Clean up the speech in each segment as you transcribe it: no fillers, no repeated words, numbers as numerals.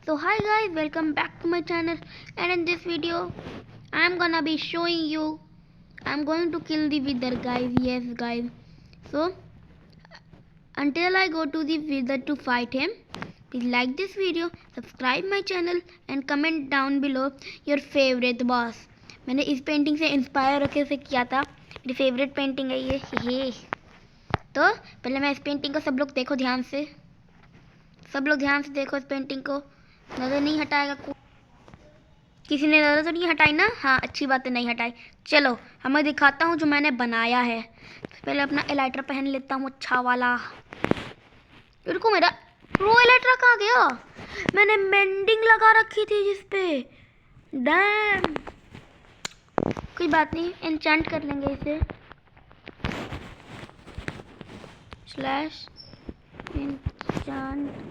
So hi guys, welcome back to my channel, and in this video I'm gonna be showing you I'm going to kill the wither guys. Yes guys, so until I go to the wither to fight him, please like this video, subscribe my channel and comment down below your favorite boss. मैंने इस painting से inspire होकर से किया था, मेरी favourite painting है ये। तो पहले मैं इस पेंटिंग को सब लोग देखो ध्यान से, सब लोग ध्यान से देखो इस पेंटिंग को। नज़र नहीं हटाएगा किसी ने, नज़र तो नहीं हटाई ना? हाँ अच्छी बात है, नहीं हटाई। चलो हमें दिखाता हूँ जो मैंने बनाया है। तो पहले अपना एलाइटर पहन लेता हूँ अच्छा वाला। रुको, मेरा प्रो एलाइटर कहाँ गया? मैंने मेंडिंग लगा रखी थी जिस पे। डैम, कोई बात नहीं, एन्चेंट कर लेंगे इसे। Slash enchant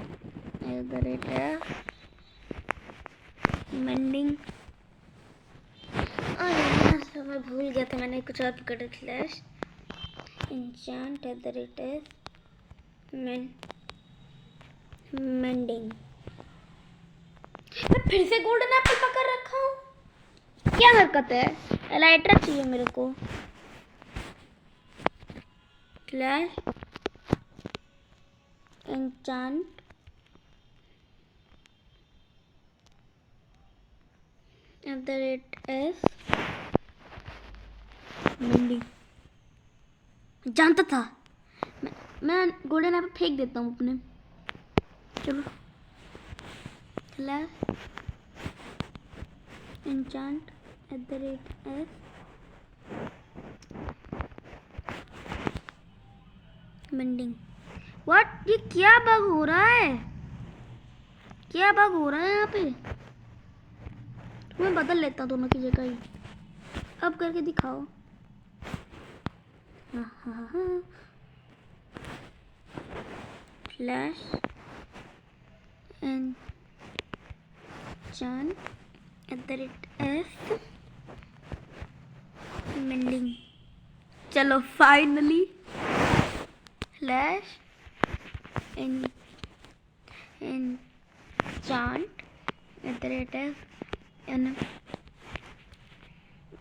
mending. अरे मैं भूल गया था, मैंने कुछ और पकड़ा। Slash enchant mending. मैं फिर से गोल्डन एप्पल पकड़ रखा हूँ, क्या हरकत है? एलाइटर चाहिए मेरे को। Slash enchant @s mending. जानता था मैं गोल्डन एप्पल फेंक देता हूँ अपने। चलो slash enchant @s mending. What, ये क्या बग हो रहा है? क्या बग हो रहा है यहाँ पे? मैं बदल लेता दोनों की जगह ही। अब करके दिखाओ। Flash enchant @s mending. चलो finally flash enchant @s and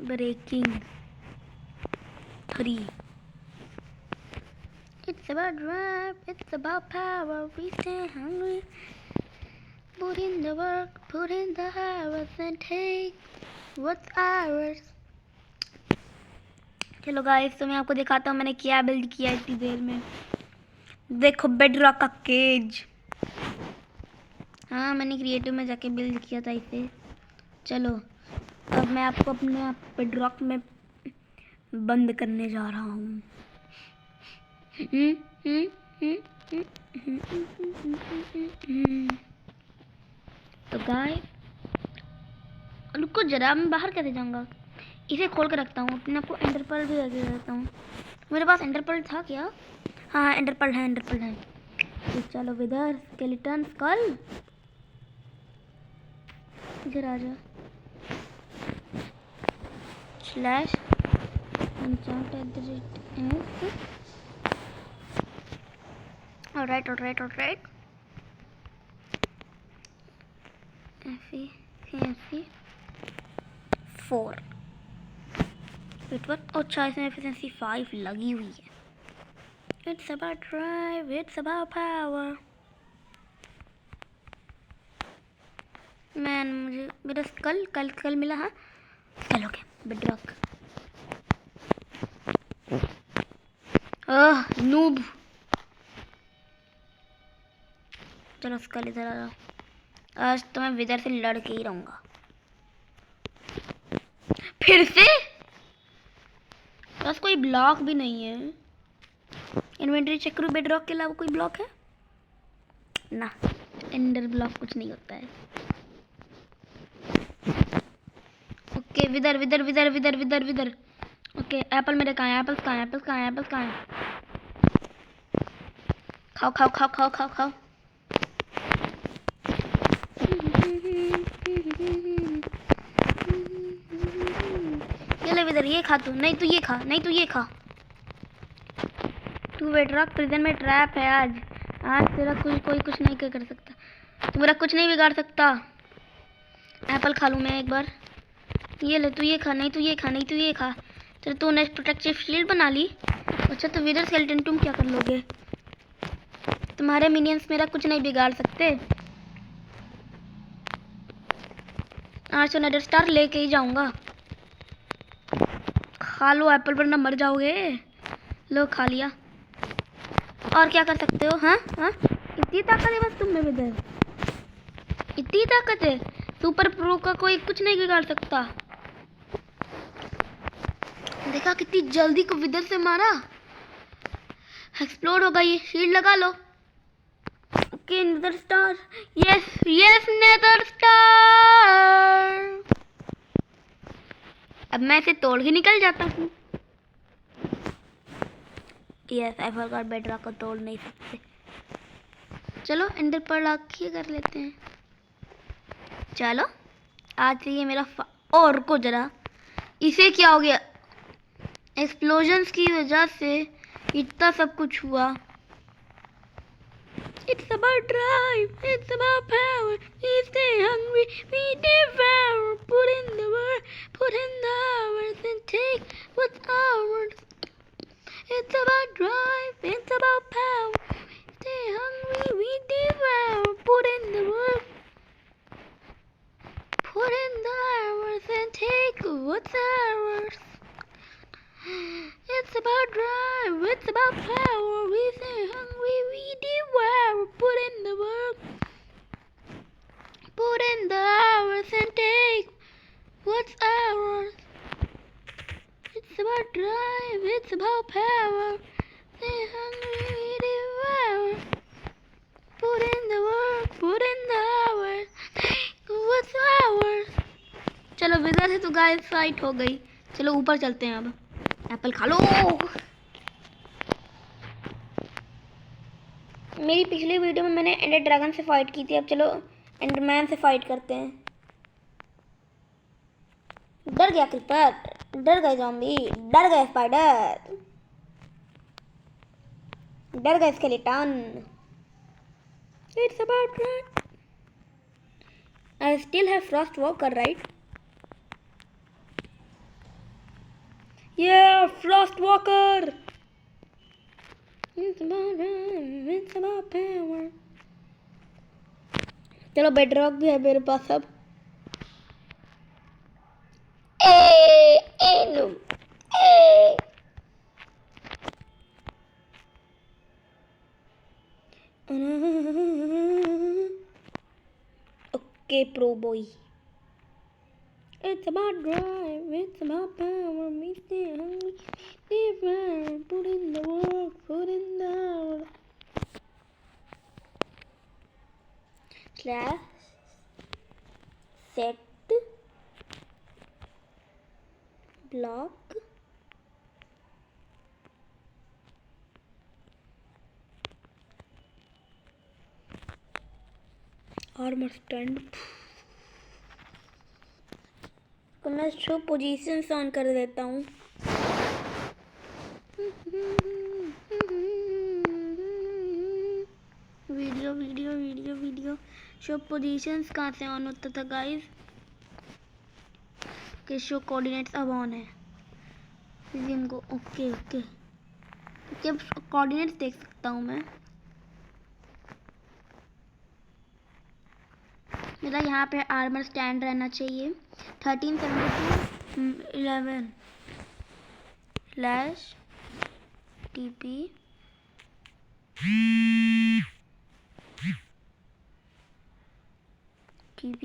breaking 3. It's about drive, it's about power. We stay hungry, put in the work, put in the hours and take what's ours. चलो guys, तो मैं आपको दिखाता हूँ मैंने क्या build किया इतनी देर में। देखो, बेडरॉक का केज। हाँ, मैंने क्रिएटिव में जाके बिल्ड किया था इसे। चलो अब मैं आपको अपने आप बेडरॉक में बंद करने जा रहा हूँ। तो गाइस रुको जरा, मैं बाहर कैसे जाऊँगा? इसे खोल कर रखता हूँ, अपने आपको एंडर पर्ल भी लगे रखता हूँ। मेरे पास एंडर पर्ल था क्या? हाँ एंडर पर्ल है, एंडर पर्ल है। तो चलो विदर स्केलेटन स्कल, इधर आ जा। Slash enchant @s। Alright efficiency 4। अच्छा, इसमें एफिशिएंसी 5 लगी हुई है। It's about drive, it's about power. Man, मुझे मेरा स्कल मिला। हाँ स्कल हो गया बेडरॉक। नूब। चलो स्कल इधर आ रहा। आज तो मैं विदर से लड़ के ही रहूंगा। फिर से बस कोई ब्लॉक भी नहीं है। इन्वेंटरी चेक करो, बेडरॉक के अलावा कोई ब्लॉक है ना? एंडर ब्लॉक कुछ नहीं होता है। ओके विदर। ओके एप्पल मेरे कहाँ है? एप्पल्स कहाँ है? खाओ। ये ले विदर, ये खा तू। नहीं तू ये खा। तू बेडरॉक प्रिजन में ट्रैप है। आज तेरा कोई कुछ नहीं कर सकता। तू मेरा कुछ नहीं बिगाड़ सकता। एप्पल खा लूँ मैं एक बार। ये ले, तू ये खा, नहीं तू ये खा, नहीं तू ये खा। चलो तूने प्रोटेक्टिव शील्ड बना ली। अच्छा तो विदर स्केलेटन तुम क्या कर लोगे? तुम्हारे मिनियंस मेरा कुछ नहीं बिगाड़ सकते। आज तो नेदर स्टार लेके ही जाऊंगा। खा लो एप्पल वरना मर जाओगे। लो खा लिया। और क्या कर सकते हो? हाँ हाँ, इतनी ताकत है बस तुम में विदर, इतनी ताकत है। सुपर प्रो का कोई कुछ नहीं बिगाड़ सकता। देखा कितनी जल्दी को विदर से मारा। एक्सप्लोड होगा ये। शील्ड लगा लो। Okay nether star. Yes yes nether star. अब मैं इसे तोड़ के निकल जाता हूँ। यस आई फॉरगॉट बेडरॉक को तोड़ नहीं सकते। चलो एंडर पर्ल आके कर लेते हैं। चलो आज से ये मेरा और को जरा। इसे क्या हो गया? एक्सप्लोजन्स की वजह से इतना सब कुछ हुआ। It's about drive, it's about power. We stay hungry, we devour. Put in the work, put in the hours, and take what's ours. It's about drive, it's about power. We stay hungry, we devour. Put in the work, put in the hours, and take what's ours. It's about drive, it's about power. We stay hungry, we devour. Put in the work, put in the hours, and take what's ours. It's about drive, it's about power. Stay hungry, we devour. Put in the work, put in the hours, take what's ours. चलो विदर से तो guys fight हो गई। चलो ऊपर चलते हैं। अब एप्पल खा लो। मेरी पिछली वीडियो में मैंने एंडर ड्रैगन से फाइट की थी। अब चलो एंडरमैन से फाइट करते हैं। डर गया क्रीपर, डर गए ज़ॉम्बी, डर गए स्पाइडर, डर गए skeleton. It's about that. I still have Frost walker right? Yeah, Frost Walker. It's about power. चलो बेडरॉक भी है मेरे पास अब। Okay pro boy. It's about drive, it's about power. We stay hungry, devour. Put in the work, put in the hours. Slash set block armor stand. तो मैं show position on कर देता हूँ। Video video video video. Show positions कहाँ से on होता था guys? के शो कोऑर्डिनेट्स अब ऑन है। इनको ओके ओके ओके। अब कोऑर्डिनेट्स देख सकता हूँ मैं। मेरा यहाँ पे आर्मर स्टैंड रहना चाहिए 1372 11 /TP TP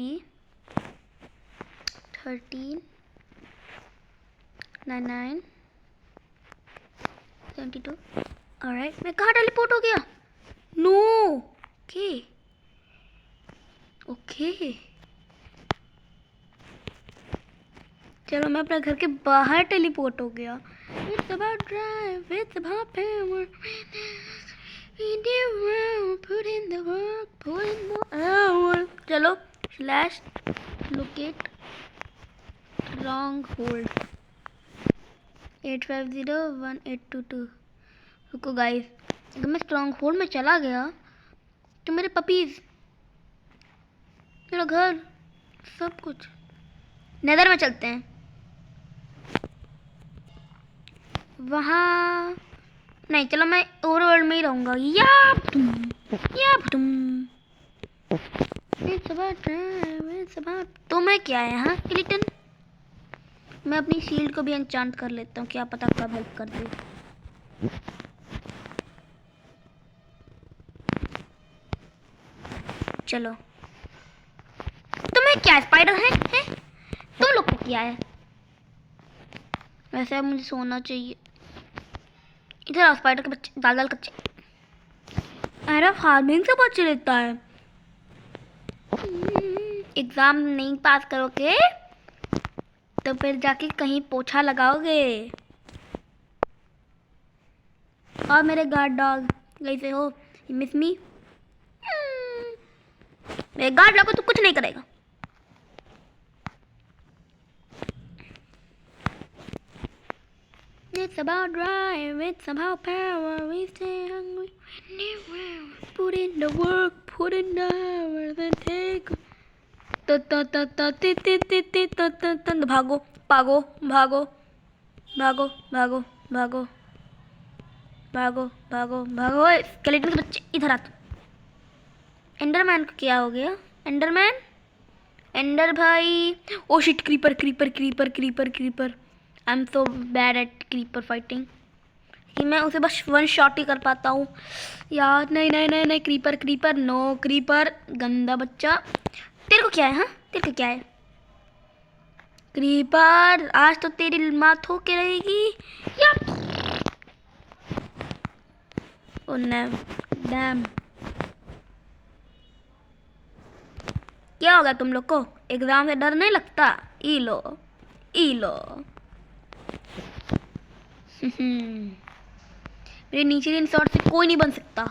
13 99 72। ऑलराइट मैं कहाँ टेलीपोर्ट हो गया? No okay okay. चलो मैं अपने घर के बाहर टेलीपोर्ट हो गया। It's about drive, it's about power. Put in the work, put in the hour. चलो slash locate stronghold 8501822। रुको गाइस, अगर मैं स्ट्रॉन्ग होल्ड में चला गया तो मेरे पपीज मेरा घर, सब कुछ। नेदर में चलते हैं, वहाँ नहीं, चलो मैं ओवरवर्ल्ड में ही रहूँगा। या तुम तो मैं क्या है यहाँ स्केलेटन। मैं अपनी शील्ड को भी एन्चांट कर लेता हूँ, क्या पता कब हेल्प कर दे। चलो, तुम्हें क्या स्पाइडर है? तुम लोग को क्या है? वैसे अब मुझे सोना चाहिए। इधर आओ स्पाइडर के बच्चे, दाल दाल कच्चे। अरे फार्मिंग से बच्चे लेता है। एग्जाम नहीं पास करोगे तो फिर जाके कहीं पोछा लगाओगे। और मेरे गार्ड डॉग कैसे हो? मिस मी? मेरे गार्ड डॉग को तो कुछ नहीं करेगा। It's about drive, it's about power, we stay hungry, put in the work, put in the hours and take. भागो भागो भागो भागो भागो भागो भागो भागो भागो। स्केलेटन के बच्चे इधर आ। एंडरमैन को क्या हो गया? एंडरमैन, एंडर भाई। Oh shit, creeper creeper creeper creeper creeper. I am so bad at creeper fighting कि मैं उसे बस वन शॉट ही कर पाता हूँ यार। नहीं नहीं नहीं नहीं, क्रीपर क्रीपर नो, क्रीपर गंदा बच्चा। तेरे को क्या है? हाँ, तेरे को क्या है? क्रीपर आज तो तेरी माथ हो के रहेगी। या ओ डैम, क्या होगा तुम लोग को? एग्जाम से डर नहीं लगता? ई लो ई लो। मेरे नीचे रिसोर्ट से कोई नहीं बन सकता।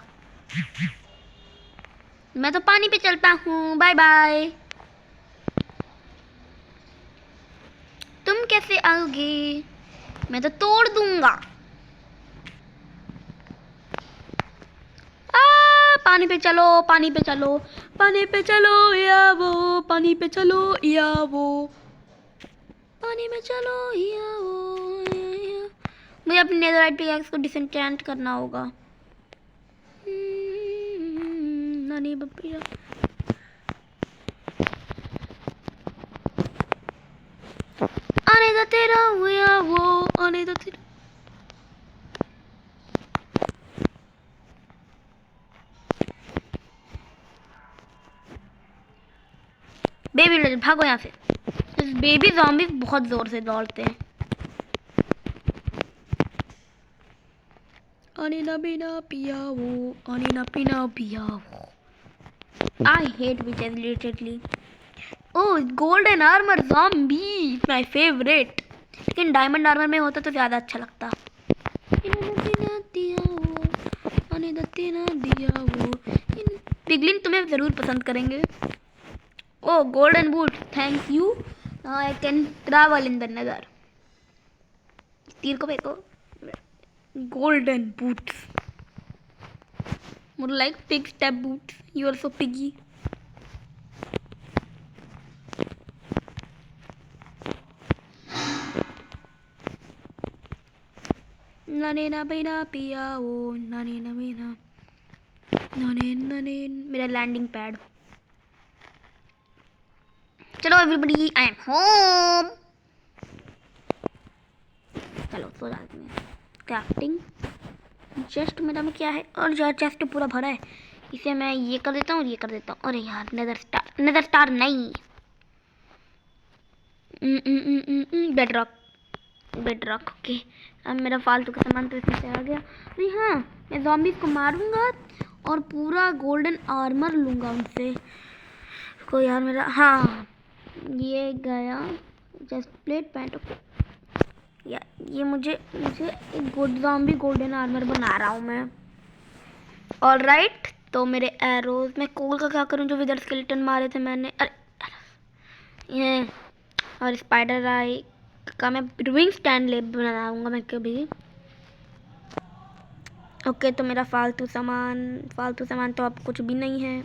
मैं तो पानी पे चलता हूँ, बाय बाय। तुम कैसे आओगे? मैं तो तोड़ दूंगा। पानी पे चलो, पानी पे चलो, पानी पे चलो या वो, पानी पे चलो या वो, पानी में चलो या वो। मुझे अपने नेदरराइट पिकैक्स को डिसएंचेंट करना होगा। नानी बप्पी आने दो तेरा या वो, आने दो तेरा। बेबी विलेजर भागो यहाँ से। इस बेबी ज़ॉम्बीज़ बहुत जोर से दौड़ते हैं। आने ना बिना पिया वो, आने ना बिना पिया वो। I hate witches literally. Oh, golden armor zombie, my favorite. लेकिन डायमंड आर्मर में होता तो ज़्यादा अच्छा लगता। पिगलिन तुम्हें ज़रूर पसंद करेंगे। Oh, golden boots, thank you. Now I can travel in the nether. तीर को फेंको। Golden boots. More like pig step boots. You are so piggy. नाने ना बिना पिया वो, नाने ना बिना, नाने नाने। मेरा लैंडिंग पैड। चलो एवरीबॉडी, आई एम होम। चलो सो जाते हैं। क्राफ्टिंग चेस्ट मेरा में क्या है? और यार चेस्ट पूरा भरा है। इसे मैं ये कर देता हूँ और ये कर देता हूँ। अरे यार नेदर स्टार नहीं, बेडरॉक बेडरॉक। ओके, अब मेरा फालतू का सामान तो इसमें से आ गया। अरे हाँ, मैं ज़ॉम्बीज़ को मारूंगा और पूरा गोल्डन आर्मर लूँगा उनसे। को यार मेरा, हाँ ये गया जस्ट प्लेट पैंट। ओके या ये मुझे एक गुड ज़ॉम्बी गोल्डन आर्मर बना रहा हूँ मैं। ऑल राइट, तो मेरे एरोज, मैं कोल का क्या करूँ जो विदर स्केलेटन मारे थे मैंने। अरे ये और स्पाइडर आई का मैं विंग स्टैंड ले बनाऊंगा मैं कभी। ओके, तो मेरा फालतू सामान तो अब कुछ भी नहीं है।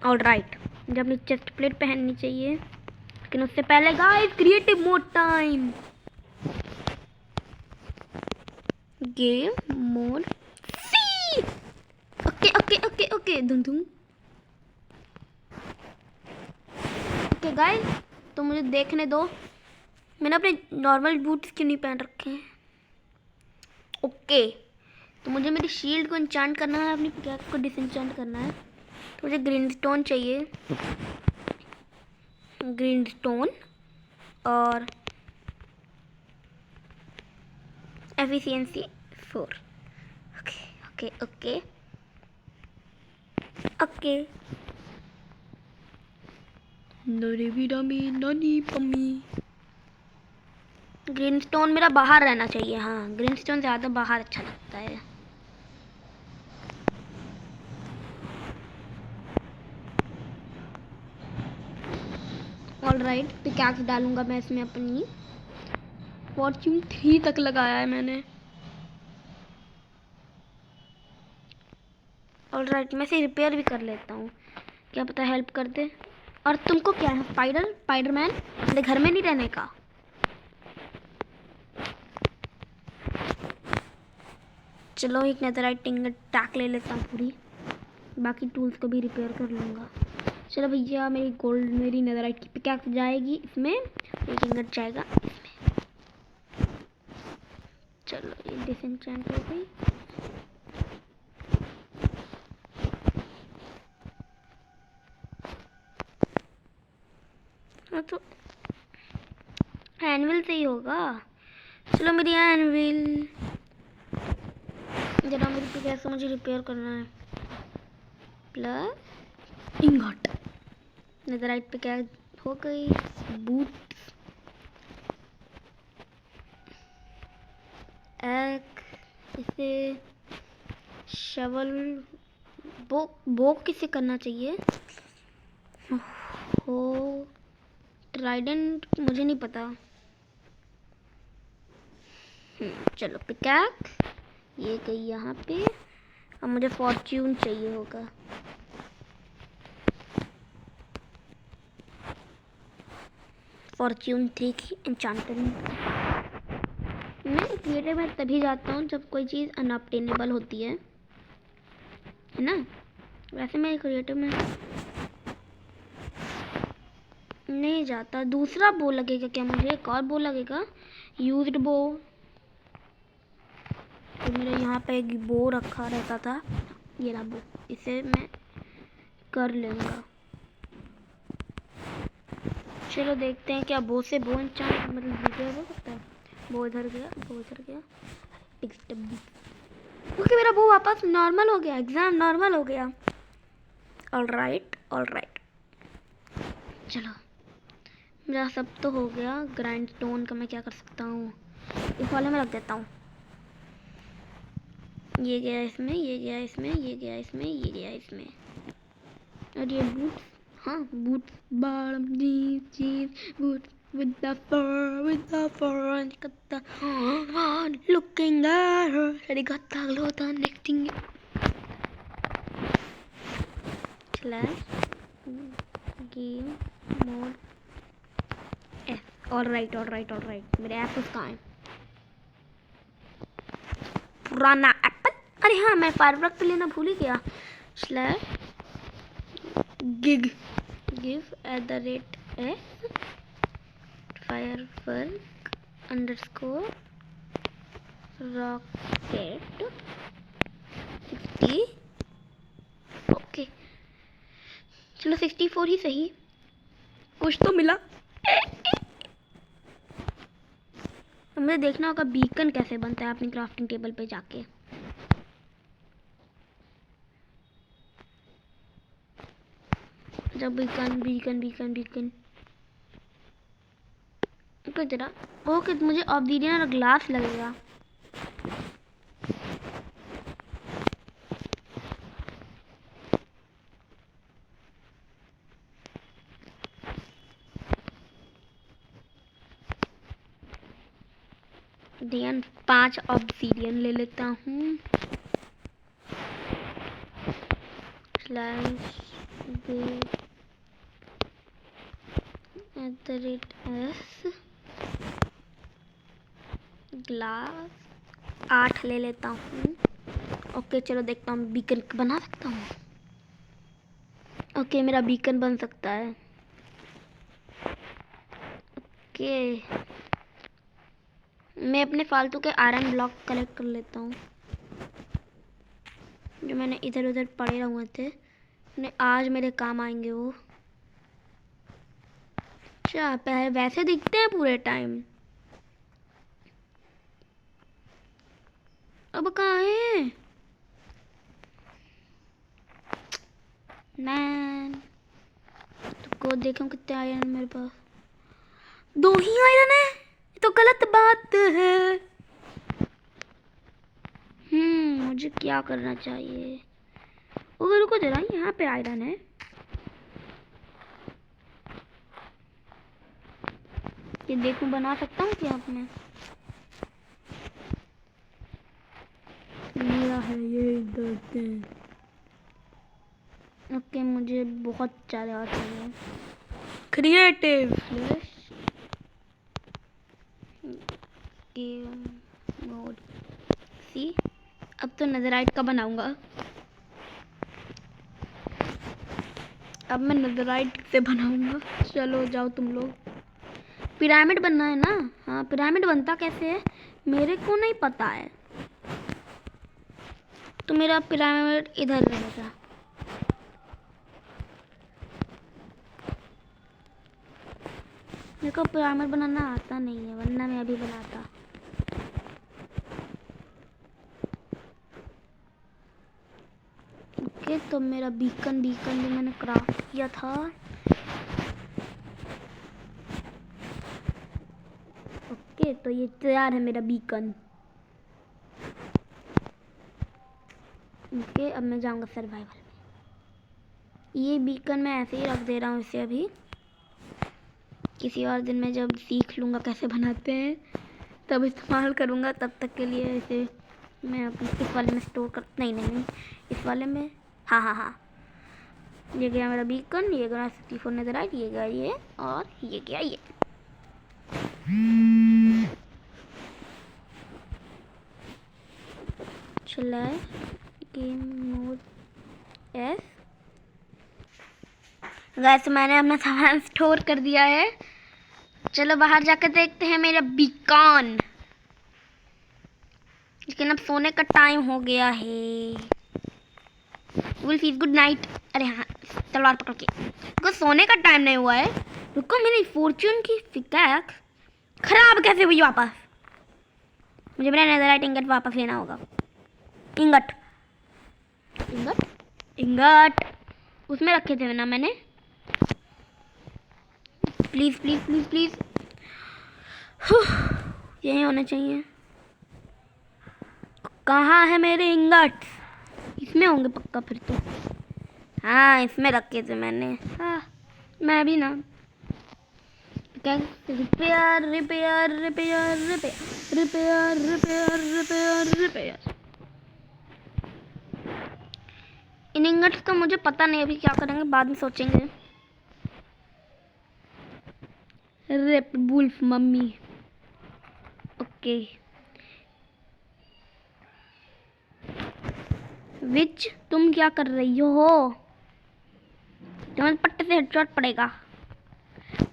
ऑलराइट, मुझे अपनी चेस्ट प्लेट पहननी चाहिए, लेकिन उससे पहले guys creative mode time. Game mode सी। ओके ओके ओके ओके धुम धुम। ओके गाइस, तो मुझे देखने दो, मैंने अपने नॉर्मल बूट्स क्यों नहीं पहन रखे हैं। ओके, तो मुझे मेरी शील्ड को इंचांट करना है, अपनी पिकैक्स को डिसइंचांट करना है। तो मुझे ग्रीन स्टोन चाहिए, ग्रीन स्टोन और efficiency 4। Okay okay okay okay. नरे बीरा में नानी पम्मी। ग्रीन स्टोन मेरा बाहर रहना चाहिए। हाँ, ग्रीन स्टोन ज़्यादा बाहर अच्छा लगता है। ऑलराइट, पिकैक्स डालूंगा मैं इसमें अपनी। फॉर्च्यून 3 तक लगाया है मैंने। ऑलराइट, मैं इसे रिपेयर भी कर लेता हूँ, क्या पता हेल्प कर दे। और तुमको क्या है, स्पाइडरमैन मेरे घर में नहीं रहने का। चलो एक नेदरराइट इंगट टैक ले लेता हूँ पूरी, बाकी टूल्स को भी रिपेयर कर लूँगा। चलो भैया, मेरी नेदरराइट की पिकैक्स जाएगी इसमें, एक इंगट जाएगा इसमें। चलो ये डिसएंचेंट हो गई। तो एनविल से ही होगा। चलो मेरी एनविल, जरा मेरी पिकैक्स मुझे रिपेयर करना है। प्लस इंगट, नेदरराइट पिकैक्स हो गई। बूट, एक इसे शवल, बो किसे करना चाहिए। हो ट्राइडेंट मुझे नहीं पता। चलो पिकैक्स ये गई यहाँ पे। अब मुझे फॉर्च्यून चाहिए होगा। फॉर्च्यून 3 की एन्चांटमेंट। मैं क्रिएटिव में तभी जाता हूँ जब कोई चीज़ अनऑब्टेनेबल होती है ना। वैसे मैं क्रिएटिव में नहीं जाता। दूसरा बो लगेगा क्या मुझे, एक और बो लगेगा, यूज्ड बो। तो मेरे यहाँ पे एक बो रखा रहता था, ये रहा बो, इसे मैं कर लूँगा। चलो देखते हैं क्या बो से बो इंचांट मतलब रिपेयर हो सकता है। बो इधर गया, बो इधर गया। ओके, मेरा बो वापस नॉर्मल हो गया, एग्जाम नॉर्मल हो गया। ऑलराइट ऑलराइट, चलो मेरा सब तो हो गया। ग्राइंड स्टोन का मैं क्या कर सकता हूँ, इस वाले में रख देता हूँ। ये गया इसमें, ये गया इसमें, ये गया इसमें, ये गया इसमें। और ये बूट, हाँ boot, bottom jeans boot with the fur and got the one looking at her and he got the glow the next thing slash game mode F। Alright, मेरे एप्पल कहाँ हैं? पुराना एप्पल, अरे हाँ मैं फायरवर्क पे लेना भूल ही गया। Slash give @f firework _ rocket 60। Okay चलो 64 ही सही, कुछ तो मिला। हमें देखना होगा बीकन कैसे बनता है अपनी क्राफ्टिंग टेबल पे जाके। जब बीकन ओके जरा, ओके मुझे ऑब्सीडियन और ग्लास लगेगा। देन 5 ऑब्सीडियन ले लेता हूँ। स्लैश s ग्लास 8 ले लेता हूँ। ओके चलो देखता हूँ बीकन बना सकता हूँ। ओके मेरा बीकन बन सकता है। ओके मैं अपने फालतू के आयरन ब्लॉक कलेक्ट कर लेता हूँ जो मैंने इधर उधर पड़े हुए थे, आज मेरे काम आएंगे वो। अच्छा पहले वैसे दिखते हैं पूरे टाइम, अब कहाँ है मैन? तुमको देखो कितने आयरन मेरे पास, 2 ही आयरन है, ये तो गलत बात है। मुझे क्या करना चाहिए? ओके रुको जरा, यहाँ पे आयरन है। ये देखूं बना सकता हूँ क्या अपने? मेरा है ये इधर। ओके मुझे बहुत ज़्यादा चाहिए क्रिएटिव मोड सी। अब तो नजराइट का बनाऊंगा, अब मैं नजराइट से बनाऊंगा। चलो जाओ तुम लोग। पिरामिड बनना है ना? हाँ पिरामिड बनता कैसे है मेरे को नहीं पता है, तो मेरा पिरामिड इधर रहेगा। मेरे को पिरामिड बनाना आता नहीं है, वरना मैं अभी बनाता। ओके तो मेरा बीकन भी मैंने क्राफ्ट किया था। ओके तो ये तैयार है मेरा बीकन। ओके अब मैं जाऊंगा सर्वाइवल में। ये बीकन मैं ऐसे ही रख दे रहा हूँ इसे, अभी किसी और दिन मैं जब सीख लूँगा कैसे बनाते हैं तब इस्तेमाल करूँगा। तब तक के लिए इसे मैं अपने इस वाले में स्टोर कर, नहीं इस वाले में। हाँ ये गया मेरा बीकन, ये गया 64 नेदराइट, ये गया ये, और ये गया ये। चला गेम मोड एस। वैसे मैंने अपना सामान स्टोर कर दिया है। चलो बाहर जाकर देखते हैं मेरा बीकन। लेकिन अब सोने का टाइम हो गया है। Good night. अरे हाँ तलवार पकड़ के, रुको सोने का टाइम नहीं हुआ है। रुको मेरी फॉर्च्यून की पिकैक्स खराब कैसे हुई वापस? मुझे मेरा नेदरराइट इंगट वापस लेना होगा। इंगट उसमें रखे थे ना मैंने। प्लीज यही होना चाहिए। कहाँ है मेरे इंगट? इसमें होंगे पक्का फिर तो। हाँ इसमें रखे थे मैंने। हाँ मैं भी ना रिपेयर। इन इंगट्स का मुझे पता नहीं, अभी क्या करेंगे बाद में सोचेंगे। रेप वुल्फ मम्मी। ओके विच तुम क्या कर रही हो? तुम्हें पट्टे से हेडशॉट पड़ेगा।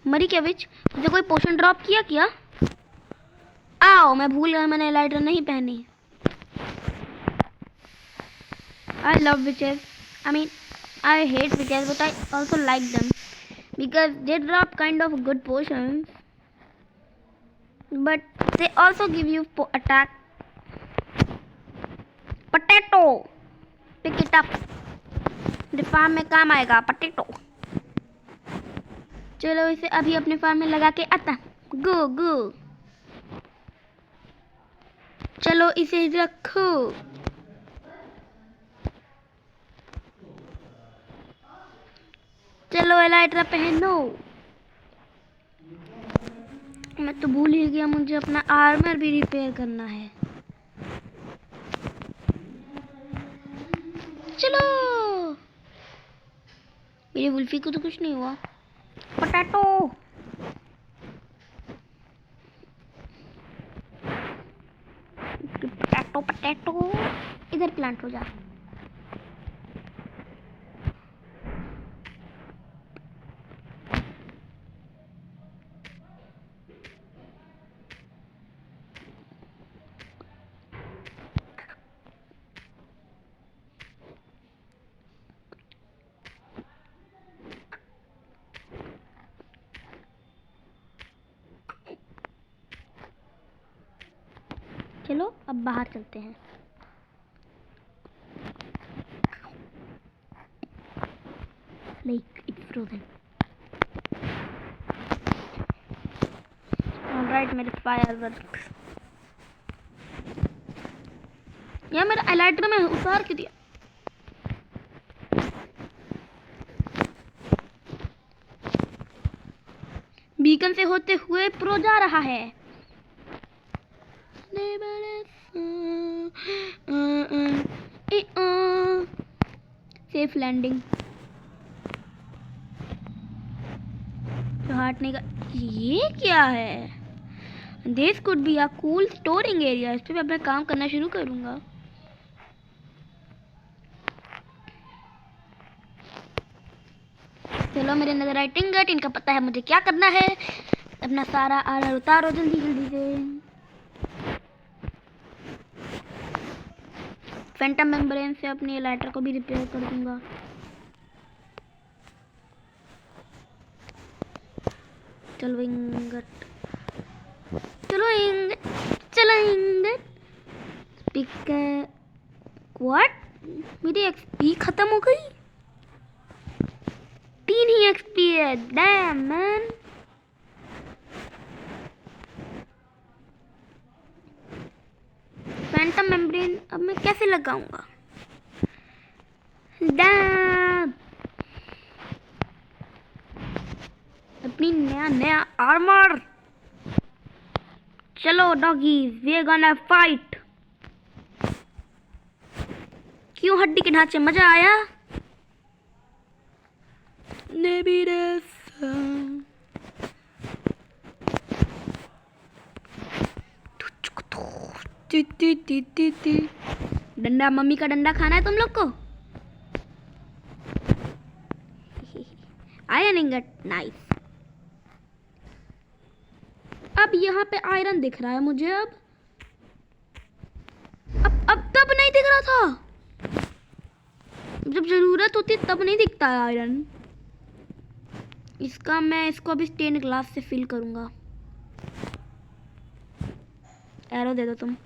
मरी क्या विच? मुझे कोई पोशन ड्रॉप किया क्या? आओ मैं भूल गया, मैंने लाइटर नहीं पहनी। I love witches. I mean, I hate witches, but I also like them because they drop kind of good potions, but they also give you attack. Potato, pick it up. The farm में काम आएगा potato. चलो इसे अभी अपने farm में लगा के आता। गो चलो इसे रखो। चलो एलाइट्रा पहनो। मैं तो भूल ही गया, मुझे अपना आर्मर भी रिपेयर करना है। चलो मेरी वुल्फी को तो कुछ नहीं हुआ। पोटैटो पोटैटो पोटैटो, इधर प्लांट हो जा। चलो अब बाहर चलते हैं। Like it's frozen. Alright, मेरे fireworks। यार मेरा हाइलाइटर में उतार के दिया। बीकन से होते हुए प्रो जा रहा है। Safe landing. हटने का ये क्या है? This could be a cool storing area. इस पे मैं अपना काम करना शुरू करूंगा। चलो मेरे नजर राइटिंग गट, इनका पता है मुझे क्या करना है। अपना सारा आर्डर उतारो जल्दी जल्दी से। फैंटम मेम्ब्रेन से अपनी लाइटर को भी रिपेयर कर दूंगा। चलो इंगट, चलो इंगट, चलो इंगट। Speaker what? मेरी एक्सपी खत्म हो गई। 3 ही एक्सपी है। Damn man. फैंटम मेम्ब्रेन अब मैं कैसे लगाऊंगा? डैम। अपनी नया आर्मर। चलो doggies, we are gonna fight. क्यों हड्डी के ढांचे? मजा आया? डंडा, मम्मी का डंडा खाना है तुम लोग को? Iron ingot, nice. अब यहाँ पे आयरन दिख रहा है मुझे। अब तब नहीं दिख रहा था। जब जरूरत होती तब नहीं दिखता है आयरन। इसका मैं इसको अभी स्टेन ग्लास से फिल करूंगा। एरो दे दो तुम।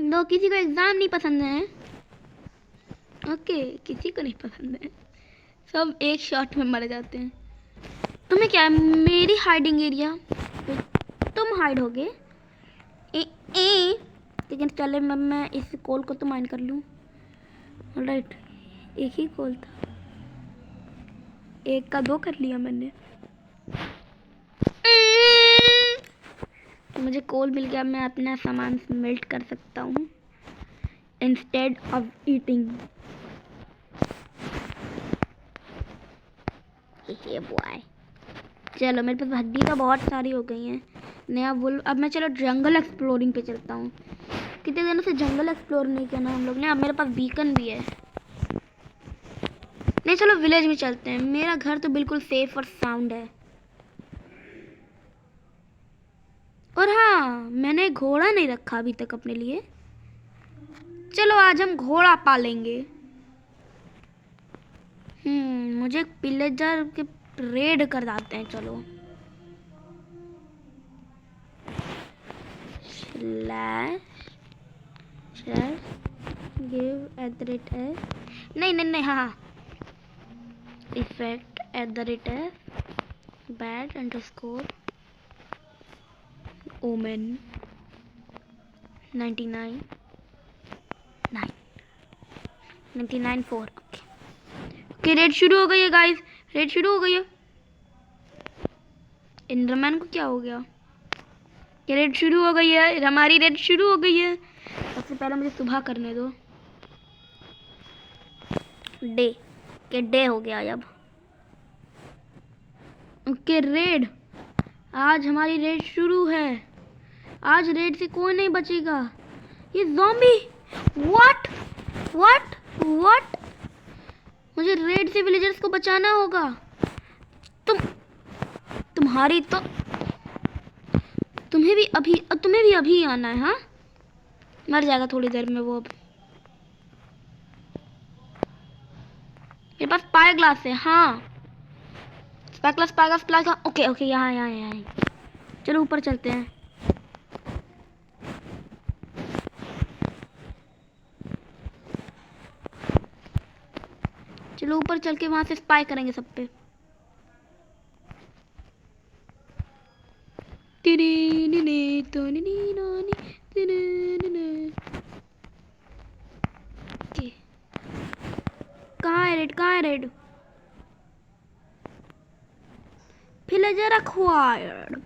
लो, किसी को एग्जाम नहीं पसंद है? ओके, किसी को नहीं पसंद है। सब एक शॉट में मर जाते हैं। तुम्हें क्या है? मेरी हाइडिंग एरिया तुम हाइड होगे। लेकिन चले मैं इस कोल को तो माइन कर लूँ। ऑलराइट, एक ही कोल था, एक का 2 कर लिया मैंने। तो मुझे कोल मिल गया। मैं अपना सामान मेल्ट कर सकता हूँ इंस्टेड ऑफ ईटिंग। बॉय, चलो मेरे पास हड्डी तो बहुत सारी हो गई हैं। नया वुल। अब मैं चलो जंगल एक्सप्लोरिंग पे चलता हूँ। कितने दिनों से जंगल एक्सप्लोर नहीं किया ना हम लोग ने। अब मेरे पास बीकन भी है। नहीं, चलो विलेज में चलते हैं। मेरा घर तो बिल्कुल सेफ और साउंड है। और हाँ, मैंने घोड़ा नहीं रखा अभी तक अपने लिए। चलो आज हम घोड़ा पालेंगे। मुझे पिलेजर के रेड कर दाते हैं। चलो गिव @ नहीं नहीं नहीं, हाँ effect @ bad _ omen 99 4। Okay, raid शुरू हो गई है गाइस। रेड शुरू हो गई है। इंद्रमैन को क्या हो गया? ये रेड शुरू हो गई है। हमारी रेड शुरू हो गई है। सबसे पहले मुझे सुबह करने दो। डे ओके डे हो गया अब। ओके रेड, आज हमारी रेड शुरू है। आज रेड से कोई नहीं बचेगा। ये ज़ॉम्बी, व्हाट व्हाट व्हाट, मुझे रेड से विलेजर्स को बचाना होगा। तुम्हारी तो तुम्हें भी अभी आना है। हाँ, मर जाएगा थोड़ी देर में वो। अब मेरे पास स्पाई ग्लास है। हाँ, स्पाई ग्लास। ओके ओके, यहाँ। चलो ऊपर चलते हैं। चलो ऊपर चल के वहां से स्पाई करेंगे सब पे। कहाँ है रेड? Villager acquired.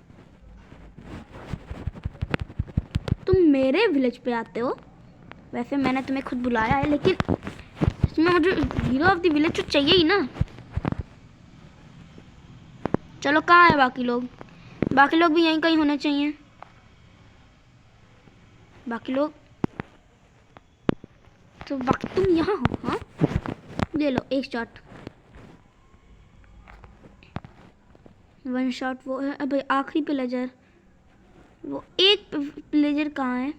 तुम मेरे विलेज पे आते हो। वैसे मैंने तुम्हें खुद बुलाया है, लेकिन इसमें मुझे हीरो ऑफ द विलेज तो चाहिए ही ना। चलो कहाँ है बाकी लोग? बाकी लोग भी यहीं कहीं होने चाहिए। बाकी लोग तो बाकी तुम यहाँ हो। हाँ, ले लो एक शॉट, 1 शॉट। वो है अब आखिरी प्लेजर। वो एक प्लेजर कहाँ है?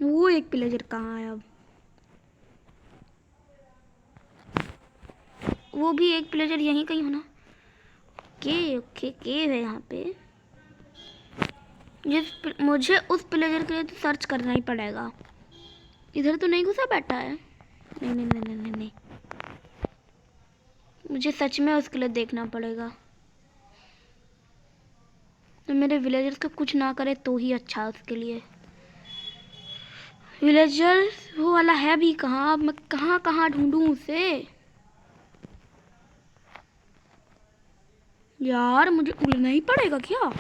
वो एक प्लेजर कहाँ है? अब वो भी एक प्लेजर यहीं कहीं होना। ओके केव है यहाँ पे। मुझे उस प्लेजर के लिए तो सर्च करना ही पड़ेगा। इधर तो नहीं घुसा बैठा है। नहीं, मुझे सच में उसके लिए देखना पड़ेगा। तो मेरे विलेजर्स को कुछ ना करे तो ही अच्छा उसके लिए। विलेजर वो वाला है भी कहाँ? मैं कहाँ ढूंढूं उसे? यार मुझे उड़ना ही पड़ेगा क्या?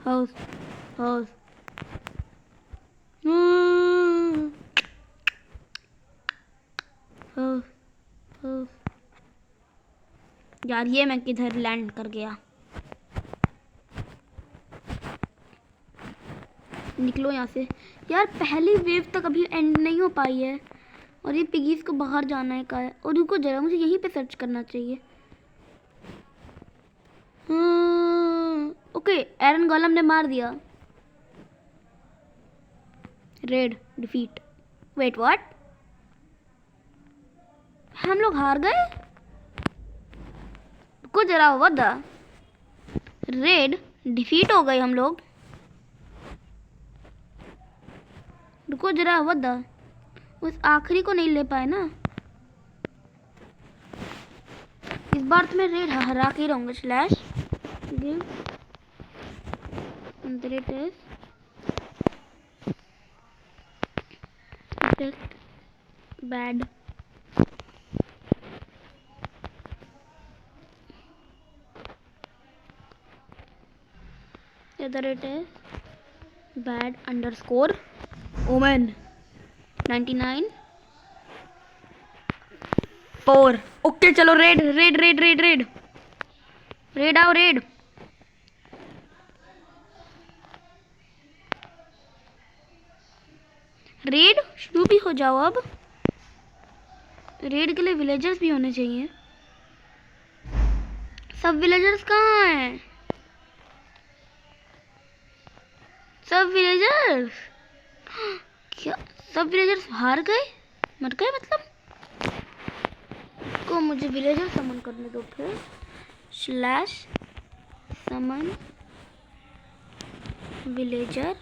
हाउस यार ये मैं किधर लैंड कर गया? निकलो यहाँ से यार। पहली वेव तक अभी एंड नहीं हो पाई है और ये पिगीज को बाहर जाना है का है। और रुको जरा, मुझे यहीं पे सर्च करना चाहिए। ओके, एरन गोलम ने मार दिया। Raid defeat. Wait what? हम लोग हार गए? रुको जरा, व्हाट द? रेड डिफीट हो गए हम लोग। रुको जरा, व्हाट द? उस आखिरी को नहीं ले पाए ना। इस बार तो मैं रेड हरा के रहूंगा। Slash give bad. Either it is bad underscore omen 99 4। Okay चलो रेड आओ। रेड शुरू भी हो जाओ अब। रेड के लिए विलेजर्स भी होने चाहिए। सब विलेजर्स कहाँ हैं? सब विलेजर्स क्या? सब विलेजर्स हार गए, मर गए मतलब? को मुझे विलेजर समन करने दो फिर। स्लैश समन विलेजर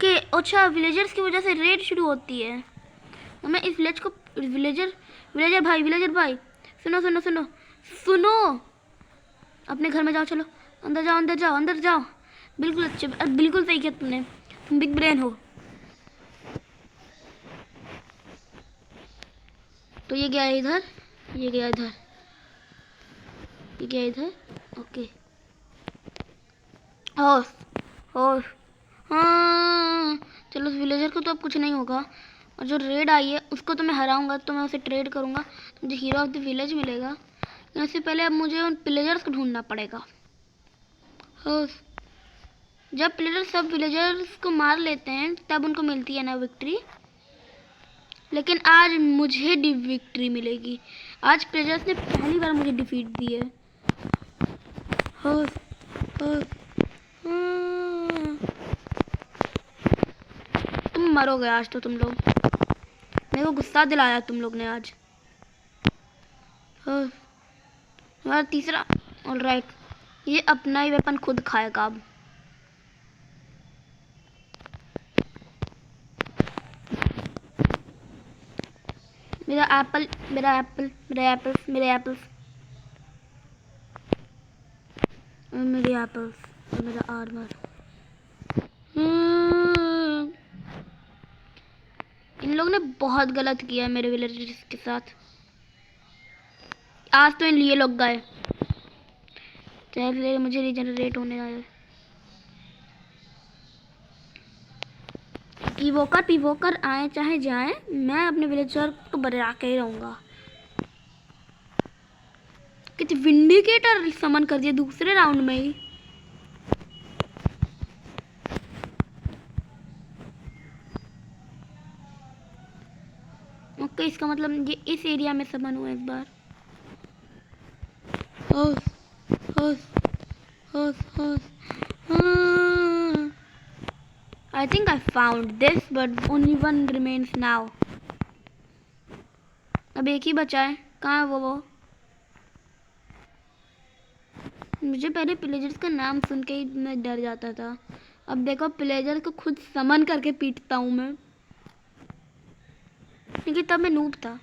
के। अच्छा, विलेजर्स की वजह से रेड शुरू होती है। तो मैं इस विलेज को विलेजर भाई सुनो। अपने घर में जाओ। चलो अंदर जाओ। बिल्कुल सही किया तुमने। तुम बिग ब्रेन हो। तो ये गया इधर, ये गया इधर। ओके और हाँ चलो उस विलेजर को तो अब कुछ नहीं होगा, और जो रेड आई है उसको तो मैं हराऊंगा, तो मैं उसे ट्रेड करूंगा तो मुझे हीरो ऑफ द विलेज मिलेगा। इससे पहले अब मुझे उन विलेजर्स को ढूंढना पड़ेगा। हो, जब प्लेयर सब विलेजर्स को मार लेते हैं तब उनको मिलती है ना विक्ट्री, लेकिन आज मुझे विक्ट्री मिलेगी। आज प्लेयर्स ने पहली बार मुझे डिफीट दी है। हो, हो, तुम मरोगे आज तो, तुम लोग मेरे को गुस्सा दिलाया तुम लोग ने आज। और तीसरा, ऑलराइट, ये अपना ही वेपन खुद खाएगा अब। मेरा एप्पल, मेरा एप्पल, मेरा एप्पल, मेरे एप्पल्स, मेरे एप्पल्स और मेरा आर्मर। इन लोग ने बहुत गलत किया है मेरे विलेजर्स के साथ। आज तो इन लिए लोग गए, चलिए मुझे रिजनरेट होने आया। इवोकर पिवोकर आए चाहे जाए, मैं अपने विलेजर को बचा के ही रहूंगा। कितने विंडिकेटर समन कर दिया दूसरे राउंड में ही। ओके, इसका मतलब ये इस एरिया में समन हुआ इस बार। I think I found this, but only one remains now. अब एक ही बचा है, कहाँ है वो? मुझे पहले प्लेजर्स का नाम सुन के ही मैं डर जाता था, अब देखो प्लेजर को खुद समन करके पीटता हूँ मैं, क्योंकि तब मैं नूब था।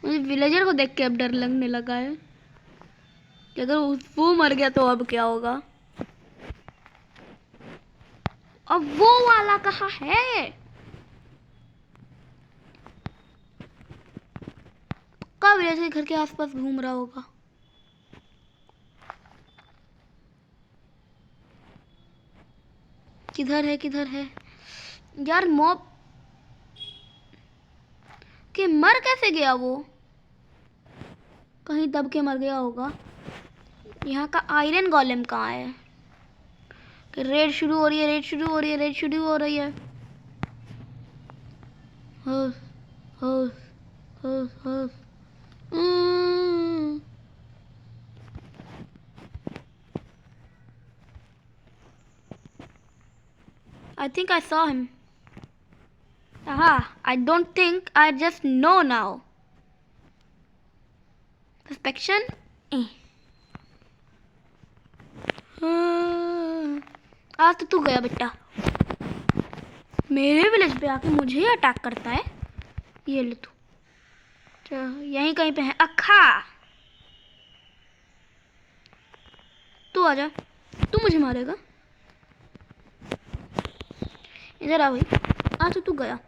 मुझे विलेजर को देख के अब डर लगने लगा है कि अगर वो मर गया तो अब क्या होगा। अब वो वाला कहाँ है? पक्का विलेजर घर के आसपास घूम रहा होगा। किधर है, किधर है यार? मॉब के मर कैसे गया वो? कहीं दब के मर गया होगा। यहाँ का आयरन गोलेम कहाँ है? रेड शुरू हो रही है, रेड शुरू हो रही है, रेड शुरू हो रही है। होस, होस, होस, होस। I think I saw him. Aha, I don't think, I just know now. Suspicion? आज तो तू गया बेटा। मेरे विलेज पे आके मुझे अटैक करता है। ये ले तू, यहीं कहीं पे है अखा। तू आजा, तू मुझे मारेगा। इधर आ भाई, आज तो तू गया।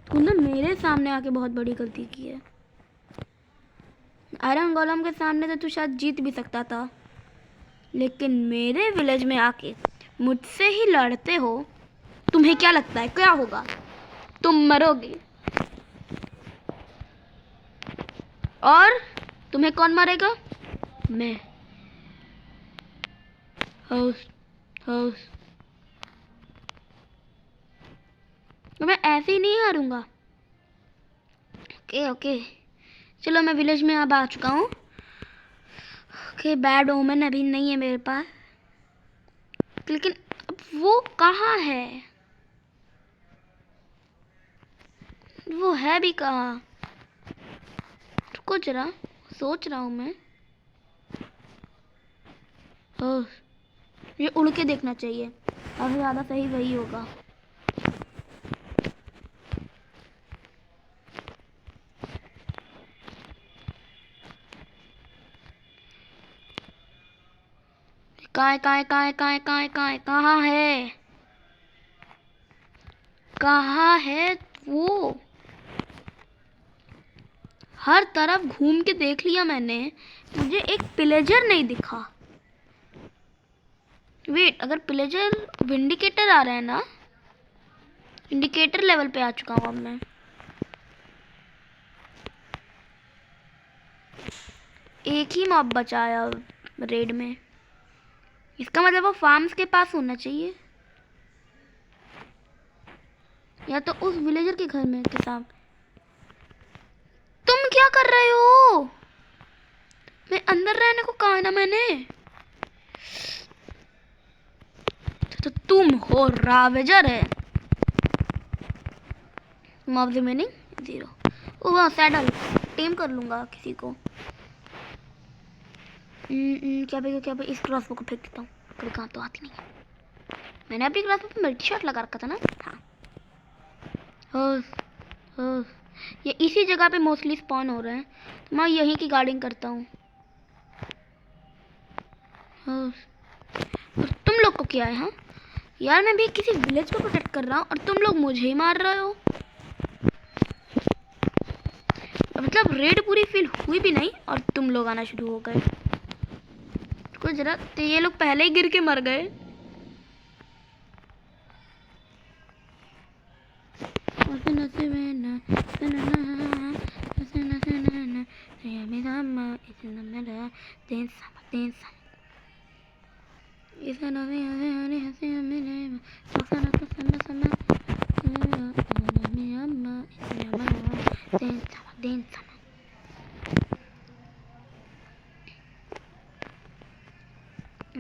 तूने मेरे सामने आके बहुत बड़ी गलती की है। आयरन गोलम के सामने तो तू शायद जीत भी सकता था, लेकिन मेरे विलेज में आके मुझसे ही लड़ते हो। तुम्हें क्या लगता है क्या होगा? तुम मरोगे। और तुम्हें कौन मारेगा? मैं। House, house. तो मैं ऐसे ही नहीं हारूंगा। ओके ओके, चलो मैं विलेज में अब आ चुका हूँ। ओके, बैड ओमेन अभी नहीं है मेरे पास, लेकिन अब वो कहाँ है? वो है भी कहाँ? रुको जरा, सोच रहा हूँ मैं। ये उड़ के देखना चाहिए, अब ज़्यादा सही वही होगा। कहाँ है? कहाँ है वो? हर तरफ घूम के देख लिया मैंने, मुझे एक पिलेजर नहीं दिखा। वेट, अगर पिलेजर विंडिकेटर आ रहा है ना, इंडिकेटर लेवल पे आ चुका हूँ अब मैं। एक ही मॉब बचाया रेड में, इसका मतलब वो फार्म्स के पास होना चाहिए या तो उस विलेजर के घर में के साथ। तुम क्या कर रहे हो? मैं अंदर रहने को कहा ना मैंने। तो तुम हो रावेजर है। Mob remaining 0। ओह सैडल टेम कर लूंगा किसी को। क्या भाई इस क्रॉसबो को फेंक देता हूँ, कभी काम तो आती नहीं है। मैंने अपनी क्रॉसबो पे मल्टी शॉट लगा रखा था ना। हाँ ये इसी जगह पे मोस्टली स्पॉन हो रहे हैं, तो मैं यहीं की गार्डिंग करता हूँ। और तुम लोग को क्या है? हाँ यार, मैं भी किसी विलेज को प्रोटेक्ट कर रहा हूँ और तुम लोग मुझे ही मार रहे हो। मतलब रेड पूरी फील हुई भी नहीं और तुम लोग आना शुरू हो गए। कुछ जरा, तो ये लोग पहले ही गिर के मर गए।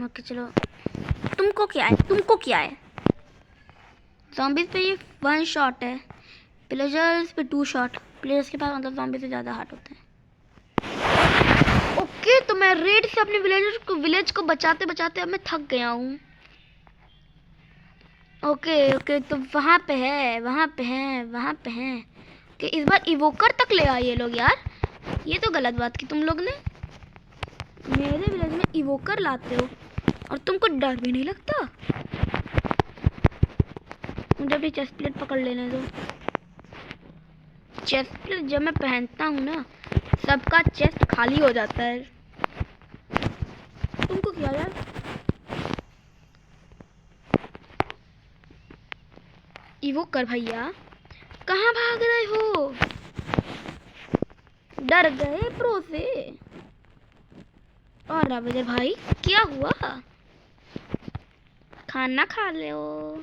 ओके चलो, तुमको क्या है? ज़ॉम्बीज़ पे ये 1 शॉट है, पिलेजर्स पे 2 शॉट। प्लेयर्स के पास मतलब ज़ॉम्बी से ज़्यादा हार्ट होते हैं। ओके, तो मैं रेड से अपने विलेज को बचाते बचाते अब मैं थक गया हूँ। ओके तो वहाँ पे है कि इस बार इवोकर तक ले आए ये लोग। यार ये तो गलत बात की तुम लोग ने। मेरे विलेज में इवोकर लाते हो और तुमको डर भी नहीं लगता। मुझे अपनी चेस्ट प्लेट पकड़ लेने दो। चेस्ट प्लेट जब मैं पहनता हूँ ना, सबका चेस्ट खाली हो जाता है। तुमको क्या यार? इवोकर भैया कहाँ भाग रहे हो? डर गए प्रो से? और रावेजर भाई क्या हुआ? खाना खा ले हो।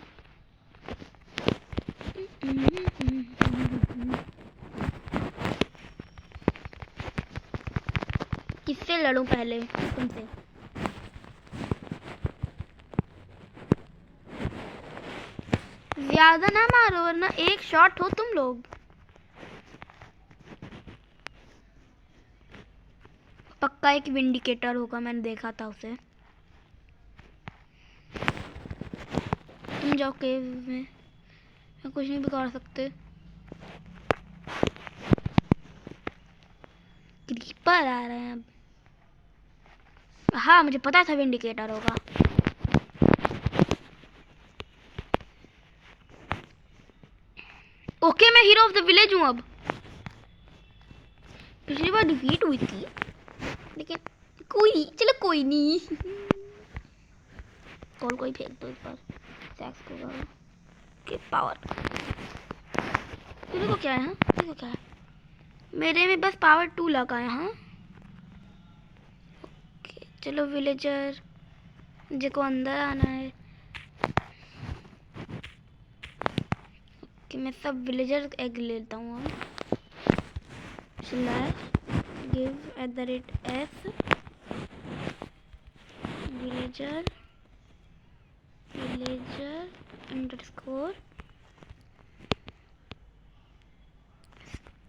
किससे लड़ूं पहले? तुमसे। ज्यादा ना मारो वरना एक शॉट हो तुम लोग। पक्का एक विंडिकेटर होगा, मैंने देखा था उसे। तुम जाओ केव में, मैं कुछ नहीं बिगाड़ सकते। क्रीपर आ रहे हैं अब। हाँ मुझे पता था विंडिकेटर होगा। ओके मैं हीरो ऑफ द विलेज हूँ अब। पिछली बार डिफीट हुई थी लेकिन कोई नहीं, चलो कोई नहीं। कॉल कोई फेंक दो इस बार। सैक्स को के पावर। देखो क्या है? देखो क्या है, मेरे में बस पावर 2 लगा है। हाँ ओके चलो विलेजर जिसको अंदर आना है कि मैं सब विलेजर एग लेता हूँ। Give @s villager underscore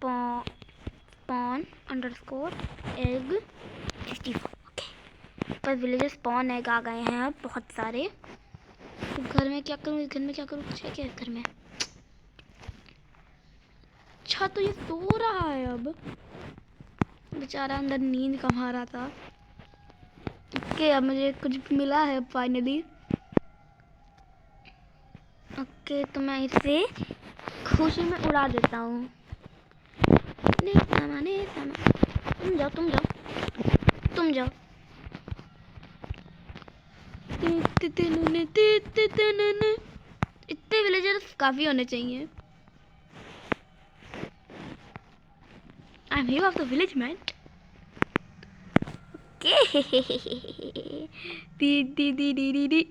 spawn underscore egg 64। Okay पर विलेजर स्पॉन एग आ गए हैं अब बहुत सारे। तो घर में क्या करूँ? कुछ है क्या इस घर में? अच्छा तो ये सो रहा है अब, बेचारा अंदर नींद कमा रहा था। ओके अब मुझे कुछ मिला है फाइनली। ओके तो मैं इसे खुशी में उड़ा देता हूँ। तुम जाओ तुम जाओ तुम जाओ। इतने विलेजर्स काफी होने चाहिए। I am hero of the village man. The the the the the the.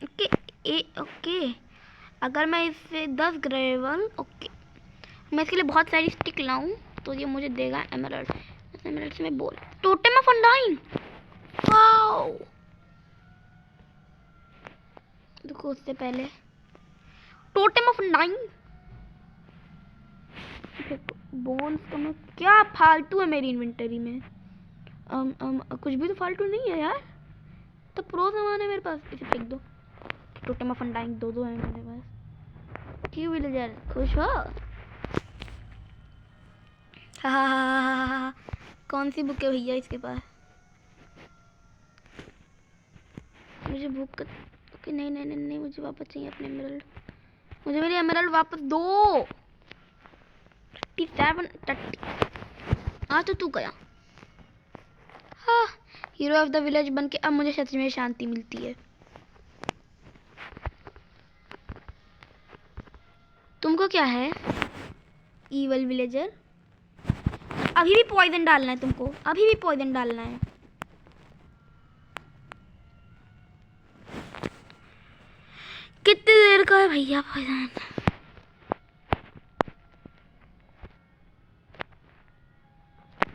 Okay okay, अगर मैं इससे 10 ग्रेवल, ओके मैं इसके लिए बहुत सारी स्टिक लाऊं तो ये मुझे देगा एमराल्ड। एमराल्ड से मैं बोल टोटेम ऑफ अनडाइंग। वाओ, देखो उससे पहले टोटेम ऑफ अनडाइंग। बोन्स तो मैं क्या फालतू है मेरी इन्वेंटरी में। कुछ भी तो फालतू नहीं है यार, तो प्रो सामान है मेरे पास। इसे फेंक दो। टोटेम ऑफ अनडाइंग दो है मेरे पास। क्यों विलेजर खुश हो? हा। कौन सी बुक है भैया इसके पास? मुझे बुक ओके नहीं नहीं नहीं नहीं, मुझे वापस चाहिए अपने एमराल्ड। मुझे मेरी एमराल्ड वापस दो। 37 तो तू गया। हाँ, हीरो ऑफ द विलेज बन के अब मुझे सच में शांति मिलती है। तुमको क्या है ईवल विलेजर? अभी भी पॉइजन डालना है तुमको, अभी भी पॉइजन डालना है। कितनी देर का है भैया पॉइजन?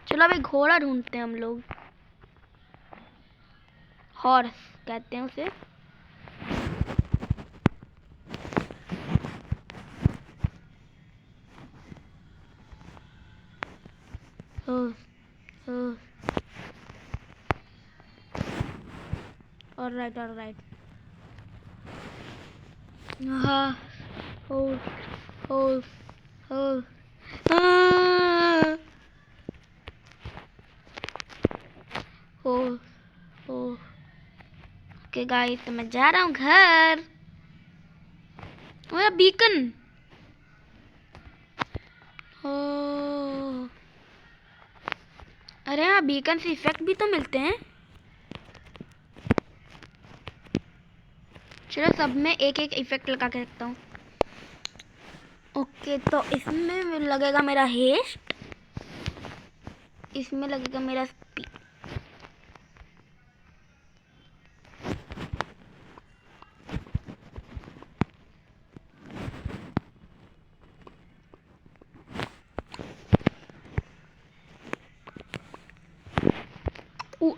चलो अभी घोड़ा ढूंढते हैं हम लोग। हॉर्स कहते हैं उसे। Alright alright. हाँ ओके गाइस, तो मैं जा रहा हूँ घर। मेरा बीकन। अरे हाँ, बीकन से इफेक्ट भी तो मिलते हैं। चलो सब में एक एक इफेक्ट लगा के रखता हूँ। ओके, तो इसमें लगेगा मेरा हेस्ट, इसमें लगेगा मेरा स्पीड।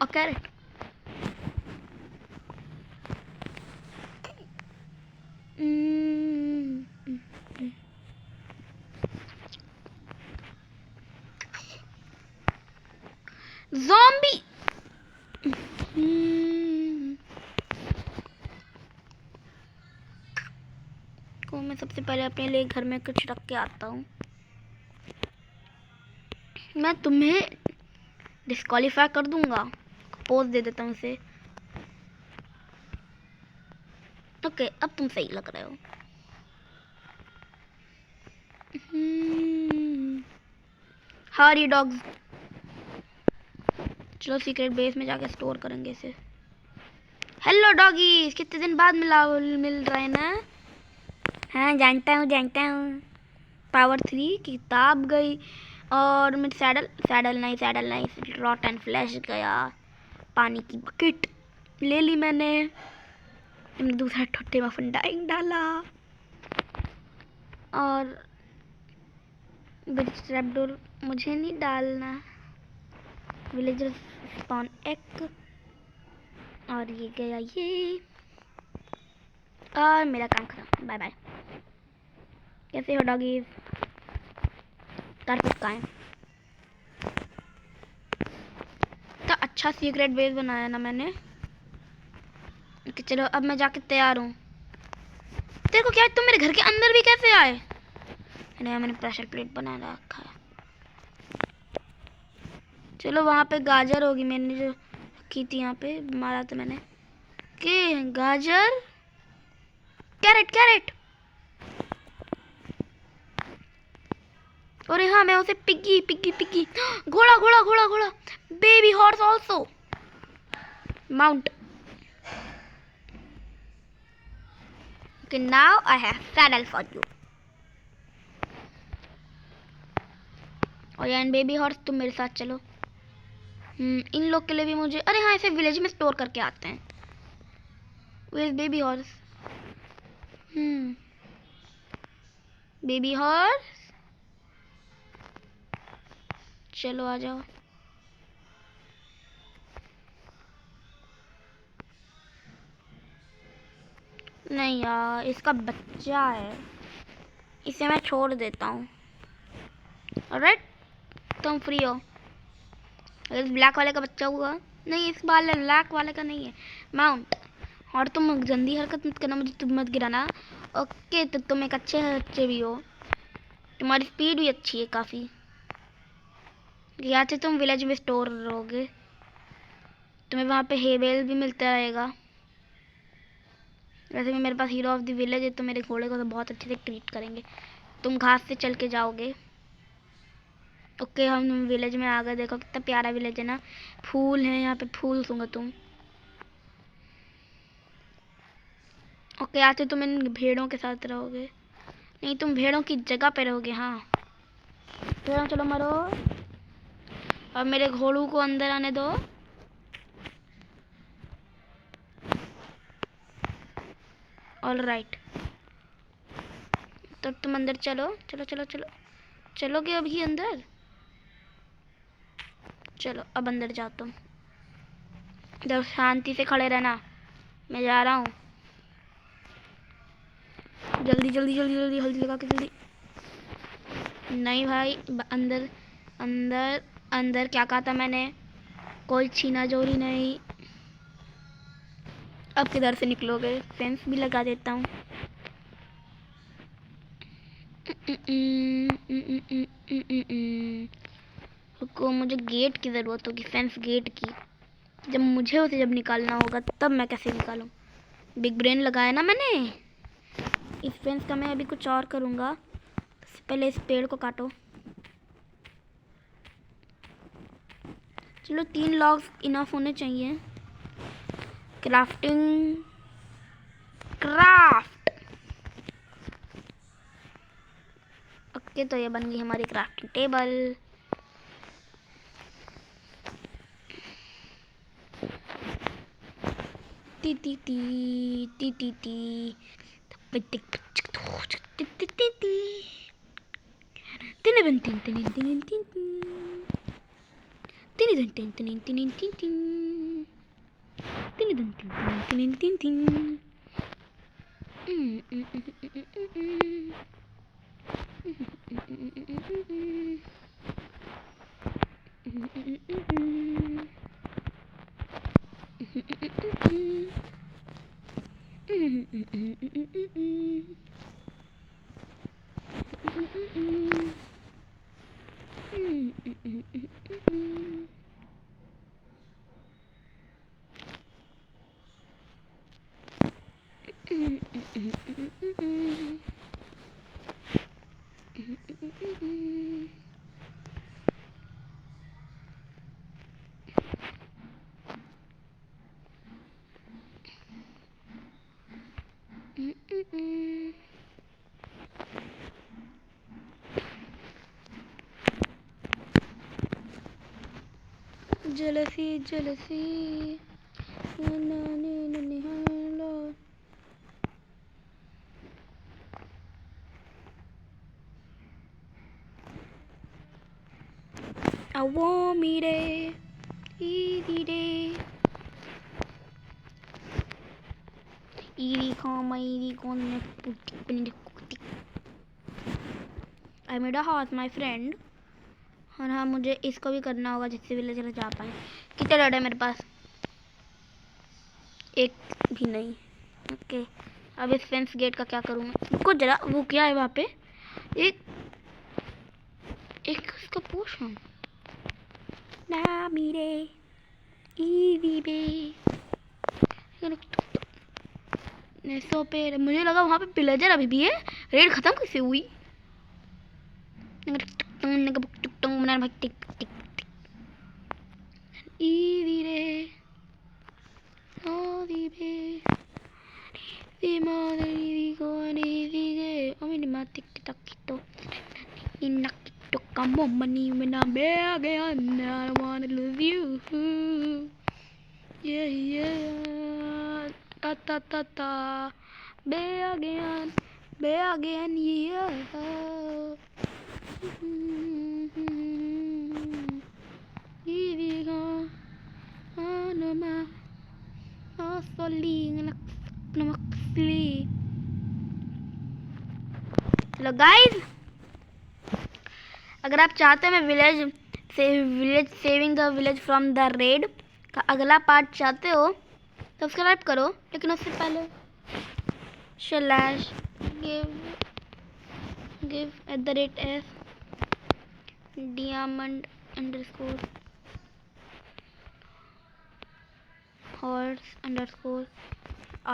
A carrot. Zombie. को मैं सबसे पहले अपने लिए घर में कुछ रख के आता हूँ। मैं तुम्हें डिस्क्वालीफाई कर दूंगा, पोज दे देता हूँ उसे। ओके, अब तुम सही लग रहे हो। हारी डॉग्स। चलो सीक्रेट बेस में जाके स्टोर करेंगे इसे। हेलो डॉगीज, कितने दिन बाद मिल रहे हैं ना? हाँ जानता हूँ। पावर 3 किताब गई और मेरी सैडल नहीं रॉट एंड फ्लैश गया। पानी की बकेट ले ली मैंने दूसरा टोटेम ऑफ अनडाइंग डाला और ब्रिज ट्रैपडोर मुझे नहीं डालना। विलेजर स्पॉन एग और ये गया ये, और मेरा काम खत्म। Bye bye. कैसे हो डॉगीज? कारपेट कहाँ है? तो अच्छा सीक्रेट बेस बनाया ना मैंने। कि चलो अब मैं जाके तैयार हूँ। तेरे को क्या है, तुम मेरे घर के अंदर भी कैसे आए? मैंने प्रेशर प्लेट बना रखा है। चलो वहाँ पे गाजर होगी, मैंने जो रखी थी यहाँ पे, मारा था मैंने। के गाजर, कैरेट। अरे हाँ, मैं उसे पिग्गी पिग्गी पिग्गी, घोड़ा घोड़ा घोड़ा घोड़ा, baby horse also, mount. Okay, now I have saddle for you. और एंड बेबी हॉर्स, तुम मेरे साथ चलो। इन लोग के लिए भी मुझे, अरे हाँ, ऐसे विलेज में स्टोर करके आते हैं। Where baby horse? Baby horse, चलो आ जाओ। नहीं यार, इसका बच्चा है, इसे मैं छोड़ देता हूँ। ऑलराइट, तुम फ्री हो। इस ब्लैक वाले का बच्चा हुआ, नहीं इस वाले ब्लैक वाले का नहीं है, माउंट। और तुम गंदी हरकत मत करना, मुझे तुम मत गिराना। ओके, तो तुम एक अच्छे बच्चे भी हो, तुम्हारी स्पीड भी अच्छी है काफ़ी। या तो तुम विलेज में स्टोर रहोगे, तुम्हें वहाँ पे हेवेल भी मिलता रहेगा। वैसे भी मेरे पास हीरो ऑफ द विलेज है, तो मेरे घोड़े को तो बहुत अच्छे से ट्रीट करेंगे। तुम घास से चल के जाओगे। ओके, हम विलेज में आ गए। देखो कितना प्यारा विलेज है ना, फूल है यहाँ पे, फूल सूंघो तुम। ओके, आज तो तुम इन भेड़ों के साथ रहोगे। नहीं, तुम भेड़ों की जगह पे रहोगे। हाँ भेड़ों, चलो मरो। और मेरे घोड़ों को अंदर आने दो। ऑल राइट, तब तुम अंदर चलो चलो चलो चलो। चलोगे अभी अंदर? चलो अब अंदर जाओ तुम। इधर शांति से खड़े रहना, मैं जा रहा हूँ। जल्दी जल्दी जल्दी जल्दी, हल्दी लगा के जल्दी। नहीं भाई, अंदर अंदर अंदर, क्या कहा था मैंने? कोई छीना जोरी नहीं। अब किधर से निकलोगे? फेंस भी लगा देता हूँ। रुको, मुझे गेट की ज़रूरत होगी, फेंस गेट की। जब मुझे उसे जब निकालना होगा तब मैं कैसे निकालूं? बिग ब्रेन लगाया ना मैंने। इस फेंस का मैं अभी कुछ और करूँगा। पहले इस पेड़ को काटो। चलो 3 लॉग्स इनफ होने चाहिए। Crafting, craft. ओके, तो ये बन गई हमारी crafting table. T T T T T T jealousy, jealousy. I want me day, easy day. Easy come, easy come. I made a house, my friend. और हाँ, मुझे इसको भी करना होगा जिससे विलेजर जा पाए। कितने डर है मेरे पास? एक भी नहीं। ओके, अब इस फेंस गेट का क्या करूँ मैं? रुको जरा, वो क्या है वहाँ पे? एक उसका पोषण ना मेरे ईवी बे। सो पे मुझे लगा वहाँ पे विलेजर अभी भी है। रेड खत्म कैसे हुई? बना भाई टिक टिक टिक इजी रे ओ दीबे दी मारी को दी गे ओ मेरी मां टिक टक तो इन तो कम मनी में ना बे आ गया ना want to lose you yeah ta ta ta ta be again yeah iviga anama asoling namakli hello guys, अगर आप चाहते हैं मैं village saving the village from the red का अगला पार्ट चाहते हो तो सब्सक्राइब करो, लेकिन उससे पहले slash give @s diamond _ horse _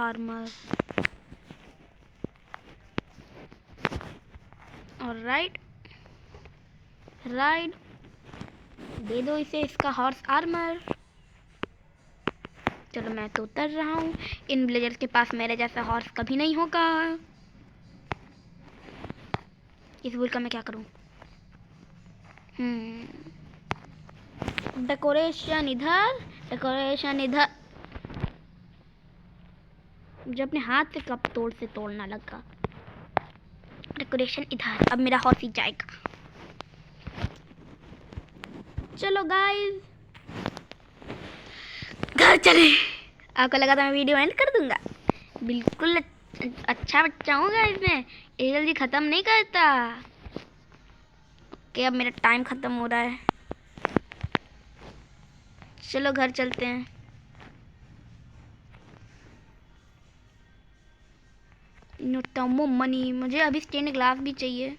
armor और राइट दे दो इसे इसका हॉर्स आर्मर। चलो मैं तो उतर रहा हूँ, इन विलेजर्स के पास मेरे जैसा हॉर्स कभी नहीं होगा। इस वुल का मैं क्या करूँ? डेकोरेशन इधर जो अपने हाथ से कब तोड़ना लगा। डेकोरेशन इधर, अब मेरा हॉर्स ही जाएगा। चलो गाइस घर चले। आपको लगा था मैं वीडियो एंड कर दूंगा? बिल्कुल अच्छा बच्चा हूँ गाइस, मैं ये जल्दी ख़त्म नहीं करता। ओके, अब मेरा टाइम ख़त्म हो रहा है, चलो घर चलते हैं। नो मनी, मुझे अभी स्टेन ग्लास भी चाहिए।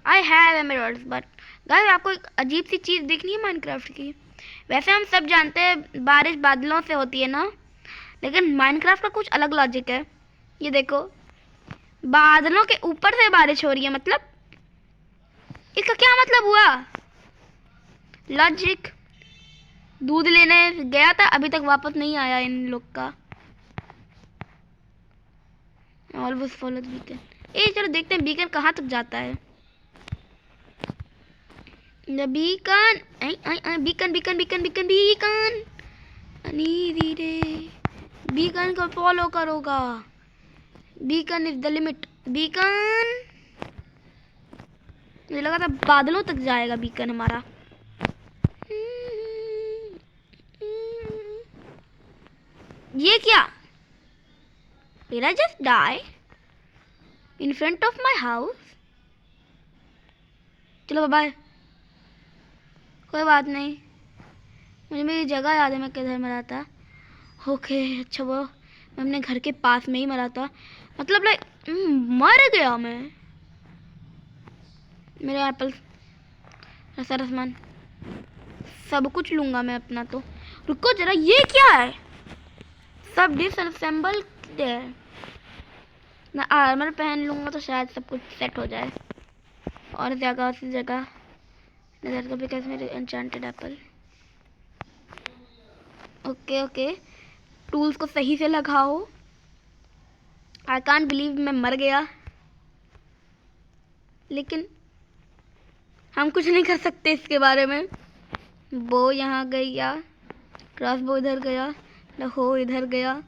I have emeralds but guys आपको एक अजीब सी चीज़ देखनी है माइनक्राफ्ट की। वैसे हम सब जानते हैं बारिश बादलों से होती है ना, लेकिन माइनक्राफ्ट का कुछ अलग लॉजिक है। ये देखो, बादलों के ऊपर से बारिश हो रही है, मतलब इसका क्या मतलब हुआ? लॉजिक। दूध लेने गया था, अभी तक वापस नहीं आया इन लोग का। Always follow the beacon. चलो देखते हैं बीकन कहाँ तक जाता है। बीकन बीकन को फॉलो करोगा। Beacon is the limit. Beacon, मुझे लगा था बादलों तक जाएगा बीकन हमारा। ये क्या? Did I just die in front of my house? चलो बाय, कोई बात नहीं, मुझे मेरी जगह याद है मैं किधर मरा था। ओके अच्छा, वो मैं अपने घर के पास में ही मरा था, मतलब लाइक मर गया मैं। मेरे एप्पल सारा सामान सब कुछ लूँगा मैं अपना। तो रुको जरा, ये क्या है? सब डिसअसेंबल है ना। आर्मर पहन लूँगा तो शायद सब कुछ सेट हो जाए। और जगह उसी जगह नजर का बिकॉज मेरे एन्चेंटेड एप्पल। ओके टूल्स को सही से लगाओ। आई कांट बिलीव मैं मर गया, लेकिन हम कुछ नहीं कर सकते इसके बारे में। बो यहाँ गया, क्रॉस बो इधर गया, हो इधर गया,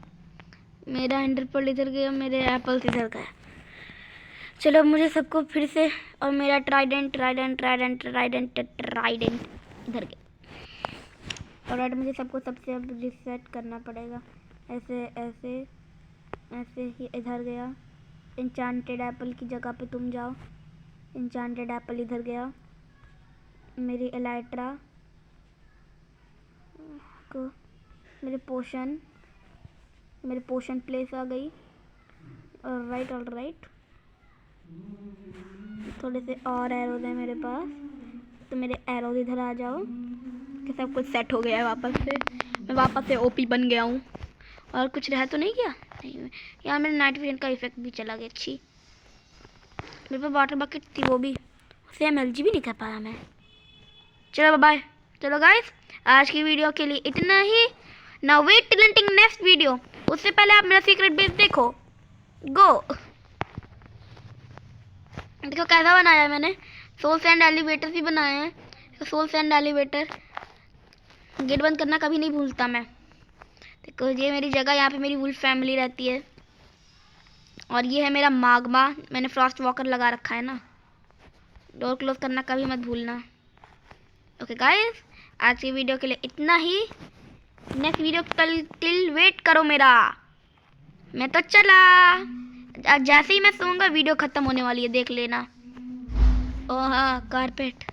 मेरा एंडरपर्ल इधर गया, मेरे एप्पल्स इधर गया। चलो मुझे सबको फिर से, और मेरा ट्राइडेंट इधर गया। और मुझे सबको सबसे अब रिसेट करना पड़ेगा। ऐसे ही इधर गया। एन्चेंटेड एप्पल की जगह पे तुम जाओ। एन्चेंटेड एप्पल इधर गया। मेरी एलाइट्रा को मेरे पोशन प्लेस आ गई। ऑलराइट थोड़े से और एरोज हैं मेरे पास, तो मेरे एरोज इधर आ जाओ कि सब कुछ सेट हो गया है वापस से। मैं वापस से ओपी बन गया हूँ। और कुछ रह तो नहीं गया? नहीं, यहाँ मेरे नाइट विजन का इफेक्ट भी चला गया। अच्छी मेरे पास वाटर बकेट थी, वो भी उसे एमएलजी भी नहीं कर पाया मैं। चलो बाय। चलो गाइस, आज की वीडियो के लिए इतना ही। Now wait till until next video. उससे पहले आप मेरा सीक्रेट बेस देखो। गो। देखो कैसा बनाया है मैंने। सोल सैंड एलिवेटर भी बनाए हैं। Soul sand elevator. गेट बंद करना कभी नहीं भूलता मैं। देखो ये मेरी जगह, यहाँ पे मेरी वुल्फ फैमिली रहती है। और ये है मेरा मागमा, मैंने फ्रॉस्ट वॉकर लगा रखा है ना। डोर क्लोज करना कभी मत भूलना। ओके गाइस, आज की वीडियो के लिए इतना ही। नेक्स्ट वीडियो टिल वेट करो मेरा। मैं तो चला। जैसे ही मैं सोऊंगा वीडियो खत्म होने वाली है, देख लेना। ओह हाँ, कारपेट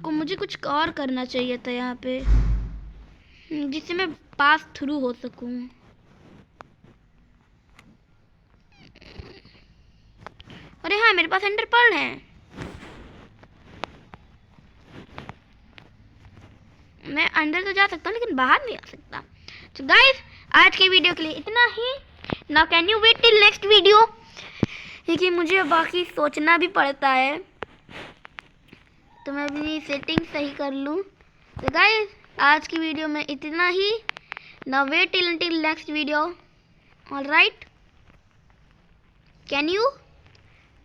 को मुझे कुछ और करना चाहिए था यहाँ पे, जिससे मैं पास थ्रू हो सकूं। अरे हाँ, मेरे पास एंडर पर्ल है। मैं अंदर तो जा सकता हूँ लेकिन बाहर नहीं आ सकता। तो गाइस, आज के वीडियो के लिए इतना ही। Now can you wait till next video, क्योंकि मुझे बाकी सोचना भी पड़ता है, तो मैं अपनी सेटिंग सही कर लूँ। तो गाइस, आज की वीडियो में इतना ही। Now wait till until next video. Alright, can you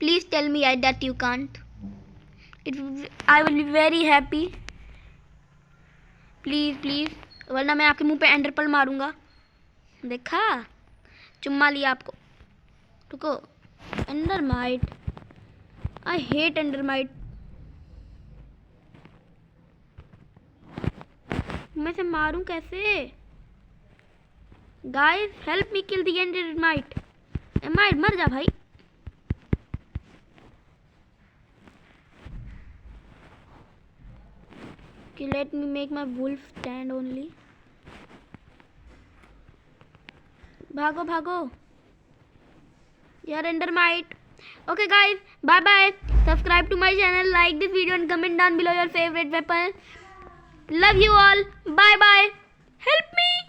please tell me that you can't. I will be very happy. Please please, वरना मैं आपके मुंह पे एंडर पर्ल मारूंगा। देखा, चुम्मा लिया आपको। रुको, एंडरमाइट, आई हेट एंडरमाइट। मैं इसे मारूं कैसे? Guys help me kill the endermite. Endermite मर जा भाई। Let me make my wolf stand only. भागो भागो यार, एंडरमाइट। Okay guys, bye bye. Subscribe to my channel, like this video and comment down below your favorite weapon. Love you all. Bye bye. Help me.